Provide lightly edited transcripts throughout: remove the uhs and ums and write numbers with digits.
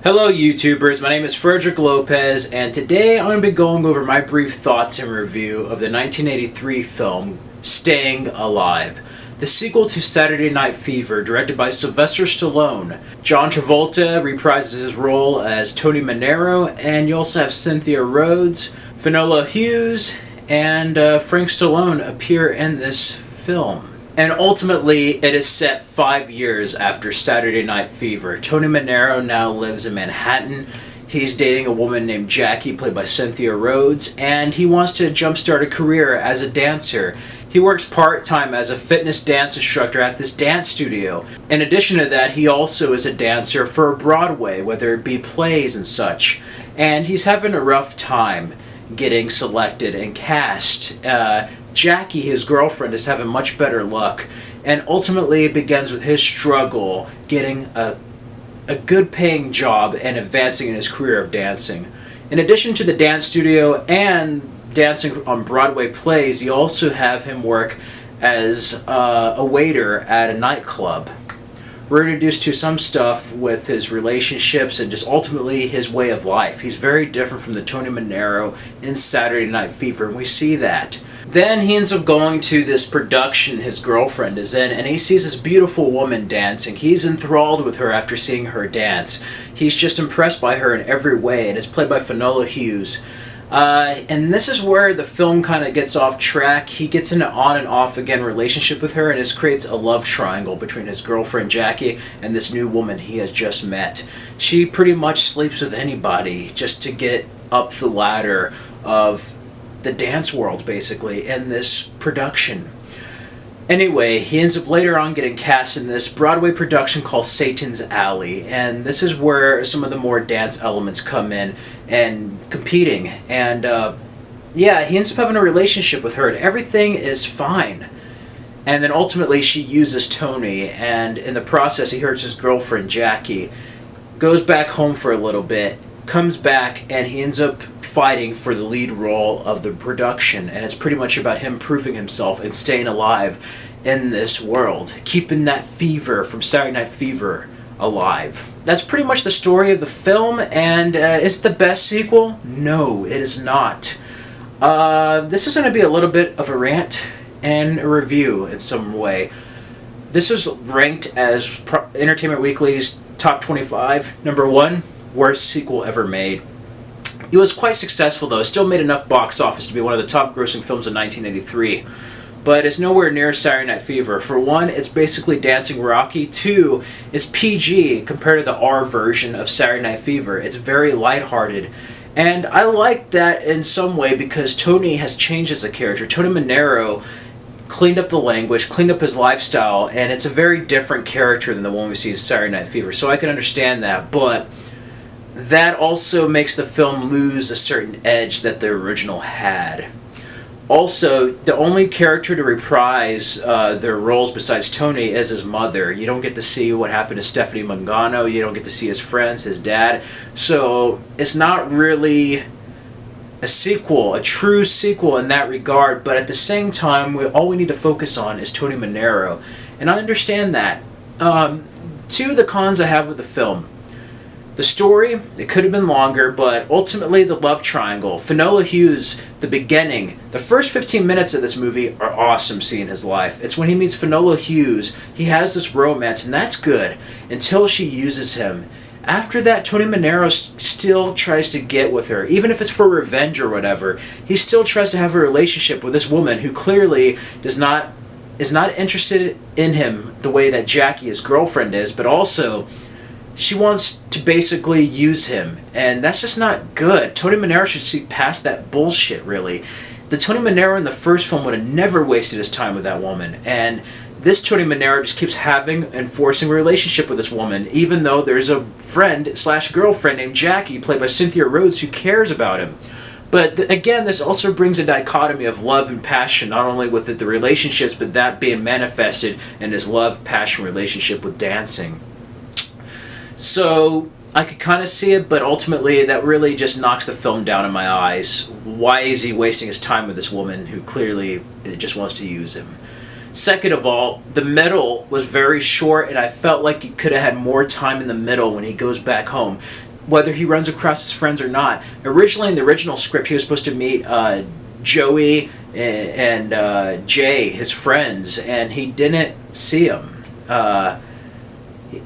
Hello YouTubers, my name is Frederick Lopez, and today I'm going to be going over my brief thoughts and review of the 1983 film Staying Alive, the sequel to Saturday Night Fever, directed by Sylvester Stallone. John Travolta reprises his role as Tony Manero, and you also have Cynthia Rhodes, Finola Hughes, and Frank Stallone appear in this film. And ultimately, it is set 5 years after Saturday Night Fever. Tony Manero now lives in Manhattan. He's dating a woman named Jackie, played by Cynthia Rhodes, and he wants to jumpstart a career as a dancer. He works part-time as a fitness dance instructor at this dance studio. In addition to that, he also is a dancer for Broadway, whether it be plays and such. And he's having a rough time getting selected and cast. Jackie, his girlfriend, is having much better luck, and ultimately it begins with his struggle getting a good paying job and advancing in his career of dancing. In addition to the dance studio and dancing on Broadway plays, you also have him work as a waiter at a nightclub. We're introduced to some stuff with his relationships and just ultimately his way of life. He's very different from the Tony Manero in Saturday Night Fever, and we see that. Then he ends up going to this production his girlfriend is in, and he sees this beautiful woman dancing. He's enthralled with her after seeing her dance. He's just impressed by her in every way, and it's played by Finola Hughes. And this is where the film kind of gets off track. He gets in an on and off again relationship with her, and this creates a love triangle between his girlfriend Jackie and this new woman he has just met. She pretty much sleeps with anybody just to get up the ladder of the dance world, basically, in this production. Anyway, he ends up later on getting cast in this Broadway production called Satan's Alley, and this is where some of the more dance elements come in and competing. And yeah, he ends up having a relationship with her, and everything is fine. And then ultimately she uses Tony, and in the process he hurts his girlfriend Jackie, goes back home for a little bit, comes back, and he ends up fighting for the lead role of the production, and it's pretty much about him proving himself and staying alive in this world, keeping that fever from Saturday Night Fever alive. That's pretty much the story of the film, and is it the best sequel? No, it is not. This is going to be a little bit of a rant and a review in some way. This was ranked as Entertainment Weekly's Top 25, number 1, worst sequel ever made. It was quite successful though. It still made enough box office to be one of the top grossing films of 1983. But it's nowhere near Saturday Night Fever. For one, it's basically Dancing Rocky. 2, it's PG compared to the R version of Saturday Night Fever. It's very lighthearted. And I like that in some way because Tony has changed as a character. Tony Manero cleaned up the language, cleaned up his lifestyle, and it's a very different character than the one we see in Saturday Night Fever. So I can understand that, but that also makes the film lose a certain edge that the original had. Also, the only character to reprise their roles besides Tony is his mother. You don't get to see what happened to Stephanie Mangano. You don't get to see his friends, his dad. So it's not really a sequel, a true sequel in that regard. But at the same time, all we need to focus on is Tony Manero. And I understand that. Two of the cons I have with the film. The story, it could have been longer, but ultimately the love triangle. Finola Hughes, the beginning, the first 15 minutes of this movie are awesome seeing his life. It's when he meets Finola Hughes, he has this romance, and that's good, until she uses him. After that, Tony Manero still tries to get with her, even if it's for revenge or whatever. He still tries to have a relationship with this woman who clearly is not interested in him the way that Jackie, his girlfriend, is, but also she wants to basically use him, and that's just not good. Tony Manero should see past that bullshit, really. The Tony Manero in the first film would have never wasted his time with that woman, and this Tony Manero just keeps having and forcing a relationship with this woman, even though there's a friend/girlfriend named Jackie, played by Cynthia Rhodes, who cares about him. But again, this also brings a dichotomy of love and passion, not only with the relationships, but that being manifested in his love-passion relationship with dancing. So I could kind of see it, but ultimately that really just knocks the film down in my eyes. Why is he wasting his time with this woman who clearly just wants to use him? Second of all, the middle was very short, and I felt like he could have had more time in the middle when he goes back home. whether he runs across his friends or not. Originally, in the original script, he was supposed to meet Joey and Jay, his friends, and he didn't see them.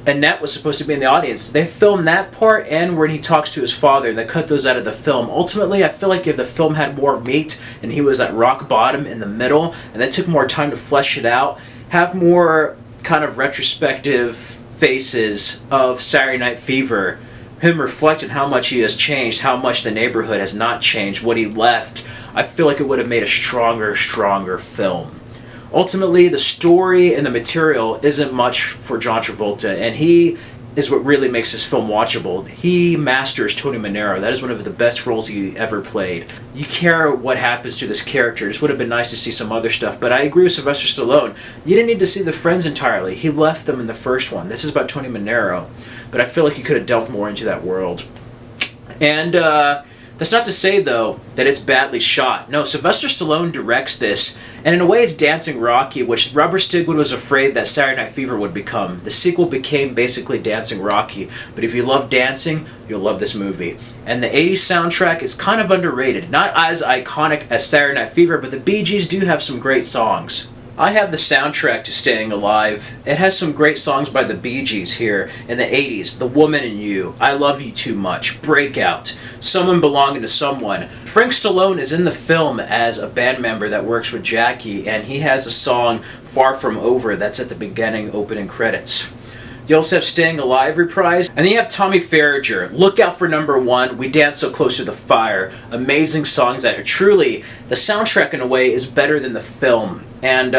Annette was supposed to be in the audience. They filmed that part and when he talks to his father, and they cut those out of the film. Ultimately, I feel like if the film had more meat and he was at rock bottom in the middle, and they took more time to flesh it out, have more kind of retrospective faces of Saturday Night Fever, him reflecting how much he has changed, how much the neighborhood has not changed, what he left, I feel like it would have made a stronger film. Ultimately, the story and the material isn't much for John Travolta, and he is what really makes this film watchable. He masters Tony Manero. That is one of the best roles he ever played. You care what happens to this character. This would have been nice to see some other stuff, but I agree with Sylvester Stallone. You didn't need to see the friends entirely. He left them in the first one. This is about Tony Manero, but I feel like he could have delved more into that world. And that's not to say, though, that it's badly shot. No, Sylvester Stallone directs this, and in a way it's Dancing Rocky, which Robert Stigwood was afraid that Saturday Night Fever would become. The sequel became basically Dancing Rocky, but if you love dancing, you'll love this movie. And the 80s soundtrack is kind of underrated. Not as iconic as Saturday Night Fever, but the Bee Gees do have some great songs. I have the soundtrack to Staying Alive. It has some great songs by the Bee Gees here in the 80s. The Woman in You, I Love You Too Much, Breakout, Someone Belonging to Someone. Frank Stallone is in the film as a band member that works with Jackie, and he has a song, Far From Over, that's at the beginning opening credits. You also have Staying Alive reprise. And then you have Tommy Farragher, Look Out for Number One, We Dance So Close to the Fire. Amazing songs that are truly, the soundtrack in a way is better than the film. And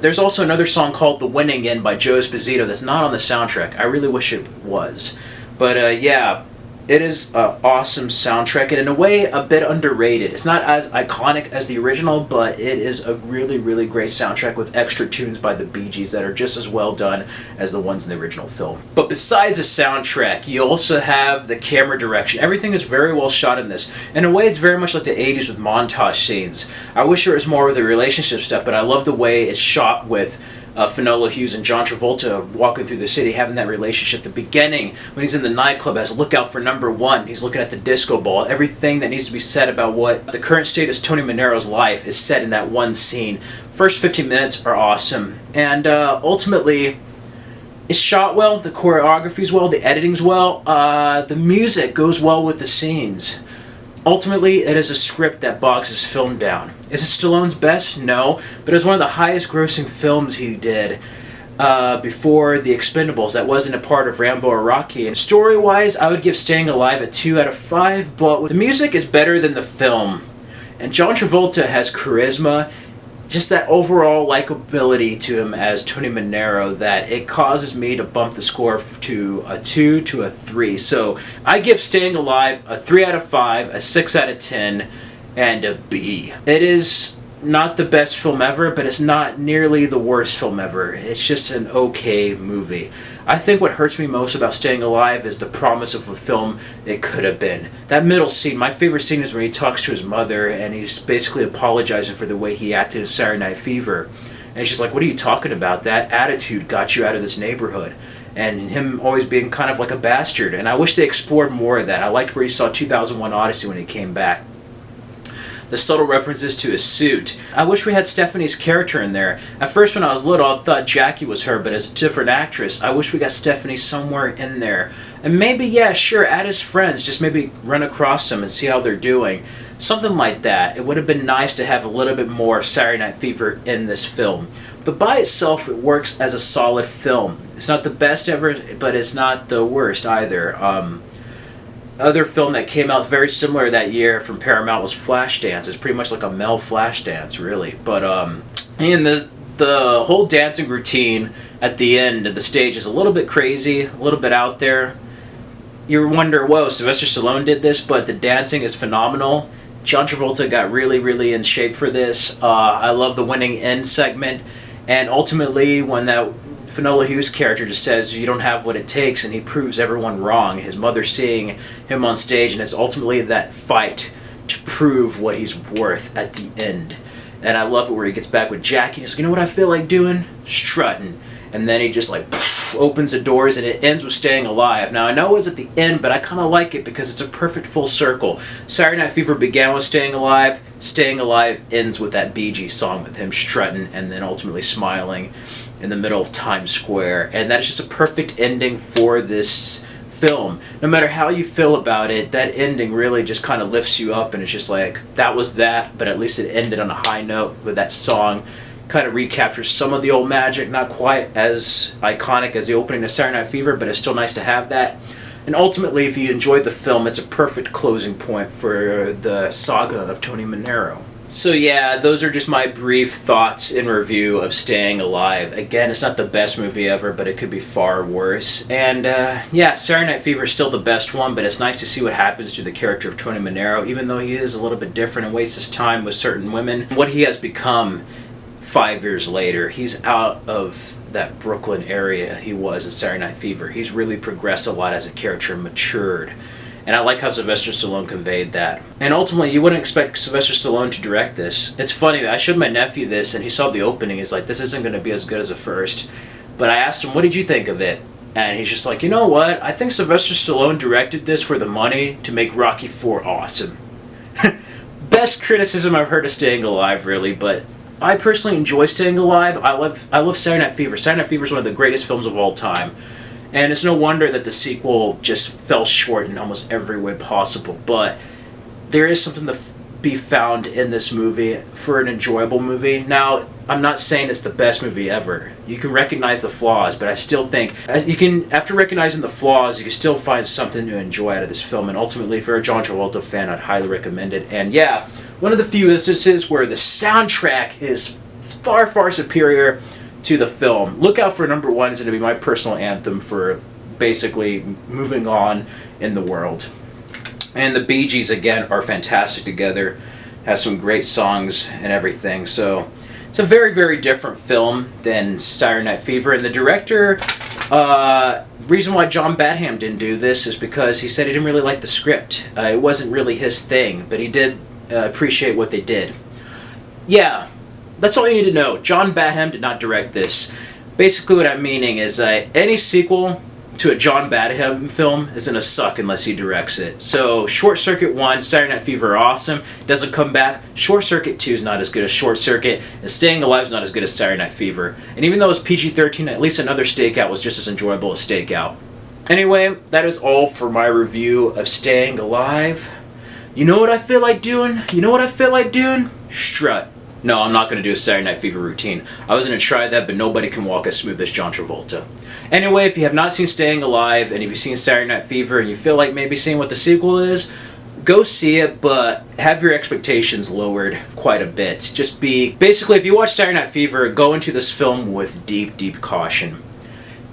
there's also another song called The Winning End by Joe Esposito that's not on the soundtrack. I really wish it was. But yeah, it is an awesome soundtrack, and in a way a bit underrated. It's not as iconic as the original, but it is a really, really great soundtrack with extra tunes by the Bee Gees that are just as well done as the ones in the original film. But besides the soundtrack, you also have the camera direction. Everything is very well shot in this. In a way, it's very much like the 80s with montage scenes. I wish there was more of the relationship stuff, but I love the way it's shot with Finola Hughes and John Travolta walking through the city, having that relationship. The beginning, when he's in the nightclub, has Look Out for Number One. He's looking at the disco ball. Everything that needs to be said about what the current status of Tony Manero's life is said in that one scene. First 15 minutes are awesome. And ultimately, it's shot well, the choreography's well, the editing's well, the music goes well with the scenes. Ultimately, it is a script that bogs his film down. Is it Stallone's best? No, but it was one of the highest grossing films he did before The Expendables. That wasn't a part of Rambo or Rocky. And story-wise, I would give Staying Alive a 2 out of 5, but the music is better than the film. And John Travolta has charisma, just that overall likability to him as Tony Manero, that it causes me to bump the score to a 2 to a 3. So I give Staying Alive a 3 out of 5, a 6 out of 10, and a B. It is not the best film ever, but it's not nearly the worst film ever. It's just an okay movie. I think what hurts me most about Staying Alive is the promise of the film it could have been. That middle scene, my favorite scene is when he talks to his mother and he's basically apologizing for the way he acted in Saturday Night Fever. And she's like, what are you talking about? That attitude got you out of this neighborhood. And him always being kind of like a bastard. And I wish they explored more of that. I liked where he saw 2001 Odyssey when he came back. The subtle references to his suit. I wish we had Stephanie's character in there. At first when I was little, I thought Jackie was her, but as a different actress, I wish we got Stephanie somewhere in there. And maybe, yeah, sure, add his friends, just maybe run across them and see how they're doing. Something like that. It would have been nice to have a little bit more Saturday Night Fever in this film. But by itself, it works as a solid film. It's not the best ever, but it's not the worst either. Other film that came out very similar that year from Paramount was Flashdance. It's pretty much like a male Flashdance, really. But and the whole dancing routine at the end of the stage is a little bit crazy, a little bit out there. You wonder, whoa, Sylvester Stallone did this, but the dancing is phenomenal. John Travolta got really, really in shape for this. I love the winning end segment, and ultimately when that Finola Hughes' character just says you don't have what it takes, and he proves everyone wrong. His mother seeing him on stage, and it's ultimately that fight to prove what he's worth at the end. And I love it where he gets back with Jackie and he's like, you know what I feel like doing? Strutting. And then he just like opens the doors and it ends with Staying Alive. Now I know it was at the end, but I kind of like it because it's a perfect full circle. Saturday Night Fever began with Staying Alive ends with that Bee Gees song with him strutting and then ultimately smiling in the middle of Times Square. And that is just a perfect ending for this film. No matter how you feel about it, that ending really just kind of lifts you up, and it's just like, that was that, but at least it ended on a high note with that song. Kind of recaptures some of the old magic, not quite as iconic as the opening to Saturday Night Fever, but it's still nice to have that. And ultimately, if you enjoyed the film, it's a perfect closing point for the saga of Tony Manero. So yeah, those are just my brief thoughts in review of Staying Alive. Again, it's not the best movie ever, but it could be far worse. And yeah, Saturday Night Fever is still the best one, but it's nice to see what happens to the character of Tony Manero, even though he is a little bit different and wastes his time with certain women. What he has become 5 years later, he's out of that Brooklyn area he was in Saturday Night Fever. He's really progressed a lot as a character and matured. And I like how Sylvester Stallone conveyed that. And ultimately, you wouldn't expect Sylvester Stallone to direct this. It's funny, I showed my nephew this, and he saw the opening. He's like, this isn't going to be as good as the first. But I asked him, what did you think of it? And he's just like, you know what? I think Sylvester Stallone directed this for the money to make Rocky IV awesome. Best criticism I've heard of Staying Alive, really, but I personally enjoy Staying Alive. I love Saturday Night Fever. Saturday Night Fever is one of the greatest films of all time. And it's no wonder that the sequel just fell short in almost every way possible. But there is something to be found in this movie for an enjoyable movie. Now, I'm not saying it's the best movie ever. You can recognize the flaws, but I still think after recognizing the flaws, you can still find something to enjoy out of this film. And ultimately, if you're a John Travolta fan, I'd highly recommend it. And yeah, one of the few instances where the soundtrack is far, far superior to the film. Look out for number one. It's going to be my personal anthem for basically moving on in the world. And the Bee Gees, again, are fantastic together. Has some great songs and everything. So it's a very, very different film than Saturday Night Fever. And the director, reason why John Badham didn't do this is because he said he didn't really like the script. It wasn't really his thing, but he did appreciate what they did. Yeah. That's all you need to know. John Badham did not direct this. Basically what I'm meaning is any sequel to a John Badham film is going to suck unless he directs it. So Short Circuit 1, Saturday Night Fever are awesome. Doesn't come back. Short Circuit 2 is not as good as Short Circuit. And Staying Alive is not as good as Saturday Night Fever. And even though it's PG-13, at least Another Stakeout was just as enjoyable as Stakeout. Anyway, that is all for my review of Staying Alive. You know what I feel like doing? Strut. No, I'm not going to do a Saturday Night Fever routine. I was going to try that, but nobody can walk as smooth as John Travolta. Anyway, if you have not seen Staying Alive, and if you've seen Saturday Night Fever, and you feel like maybe seeing what the sequel is, go see it, but have your expectations lowered quite a bit. Basically, if you watch Saturday Night Fever, go into this film with deep, deep caution.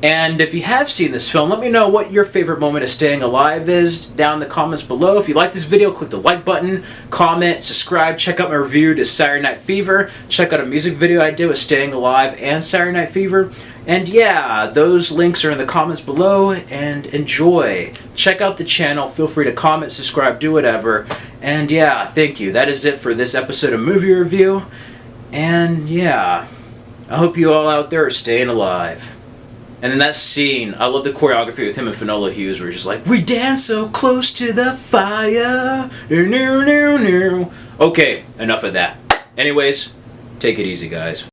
And if you have seen this film, let me know what your favorite moment of Staying Alive is down in the comments below. If you like this video, click the like button, comment, subscribe, check out my review to Saturday Night Fever, check out a music video I did with Staying Alive and Saturday Night Fever. And yeah, those links are in the comments below, and enjoy. Check out the channel, feel free to comment, subscribe, do whatever. And yeah, thank you. That is it for this episode of Movie Review. And yeah, I hope you all out there are staying alive. And then that scene, I love the choreography with him and Finola Hughes, where he's just like, we dance so close to the fire. Okay, enough of that. Anyways, take it easy, guys.